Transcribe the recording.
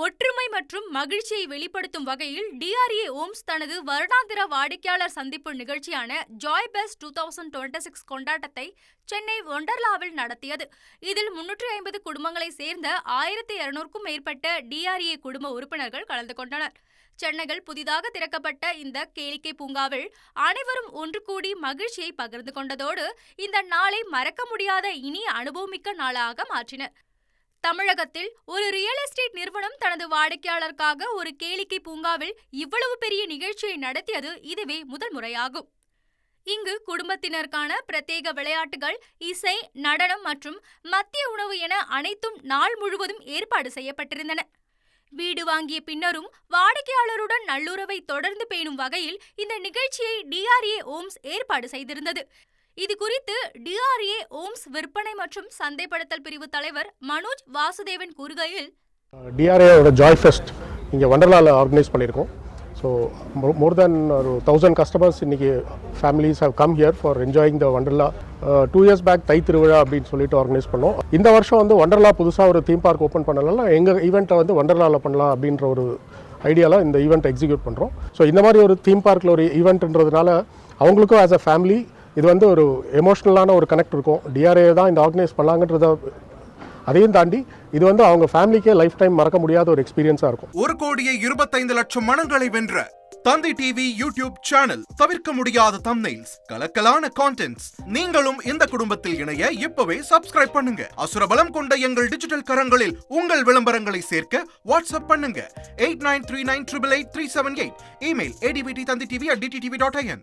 ஒற்றுமை மற்றும் மகிழ்ச்சியை வெளிப்படுத்தும் வகையில் டிஆர்ஏ ஓம்ஸ் தனது வருடாந்திர வாடிக்கையாளர் சந்திப்பு நிகழ்ச்சியான ஜாய் பெஸ்ட் 2026 கொண்டாட்டத்தை சென்னை ஒண்டர்லாவில் நடத்தியது. இதில் 350 குடும்பங்களை சேர்ந்த 1200க்கும் மேற்பட்ட டிஆர்ஏ குடும்ப உறுப்பினர்கள் கலந்து கொண்டனர். சென்னையில் புதிதாக திறக்கப்பட்ட இந்த கேளிக்கை பூங்காவில் அனைவரும் ஒன்று கூடி மகிழ்ச்சியை பகிர்ந்து கொண்டதோடு இந்த நாளை மறக்க முடியாத இனிய அனுபவமிக்க நாளாக மாற்றினர். தமிழகத்தில் ஒரு ரியல் எஸ்டேட் நிறுவனம் தனது வாடிக்கையாளருக்காக ஒரு கேளிக்கை பூங்காவில் இவ்வளவு பெரிய நிகழ்ச்சியை நடத்தியது இதுவே முதல் முறையாகும். இங்கு குடும்பத்தினருக்கான பிரத்யேக விளையாட்டுகள், இசை, நடனம் மற்றும் மதிய உணவு என அனைத்தும் நாள் முழுவதும் ஏற்பாடு செய்யப்பட்டிருந்தன. வீடு வாங்கிய பின்னரும் வாடிக்கையாளருடன் நல்லுறவை தொடர்ந்து பேணும் வகையில் இந்த நிகழ்ச்சியை டிஆர்ஏ ஓம்ஸ் ஏற்பாடு செய்திருந்தது. இது குறித்து டிஆர்ஏ ஓம்ஸ் விற்பனை மற்றும் சந்தைப்படுத்தல் பிரிவு தலைவர் மனோஜ் வாசுதேவன் கூறுகையில், டிஆர்ஏவோட ஜாய் ஃபெஸ்ட் இங்கே வண்டர்லாவில் ஆர்கனைஸ் பண்ணியிருக்கோம். ஸோ மோர் தென் ஒரு 1000 கஸ்டமர்ஸ் இன்றைக்கி families have come here for enjoying the Wonderla. 2 years back தை திருவிழா அப்படின்னு சொல்லிட்டு ஆர்கனைஸ் பண்ணோம். இந்த வருஷம் வந்து வண்டர்லா புதுசாக ஒரு தீம் பார்க் ஓப்பன் பண்ணனால எங்கள் ஈவெண்ட்டை வந்து வண்டர்லாவில் பண்ணலாம் அப்படின்ற ஒரு ஐடியாவில் இந்த ஈவெண்ட்டை எக்ஸிக்யூட் பண்ணுறோம். ஸோ இந்த மாதிரி ஒரு தீம் பார்க்கில் ஒரு ஈவெண்ட்ன்றதுனால அவங்களுக்கும் ஆஸ் அ ஃபேமிலி இது வந்து ஒரு எமோஷ்னலான ஒரு கனெக்ட் இருக்கும். டிஆர்ஏ தான் இந்த ஆர்கனைஸ் பண்ணலாங்கன்றத அதையும் தாண்டி இது வந்து அவங்க ஃபேமிலிக்கே லைஃப் டைம் மறக்க முடியாத ஒரு எக்ஸ்பீரியன்ஸாக இருக்கும். 1,25,00,000 மனங்களை வென்ற தந்தி டிவி யூடியூப் சேனல், தவிர்க்க முடியாத தம்ப்நெயில்ஸ், கலக்கலான கான்டென்ட்ஸ். நீங்களும் இந்த குடும்பத்தில் இணைய இப்பவே சப்ஸ்கிரைப் பண்ணுங்க. அசுரபலம் கொண்ட எங்கள் டிஜிட்டல் கரங்களில் உங்கள் விளம்பரங்களை சேர்க்க வாட்ஸ்அப் பண்ணுங்க 8939888378. Email advtthanditv@dttv.in.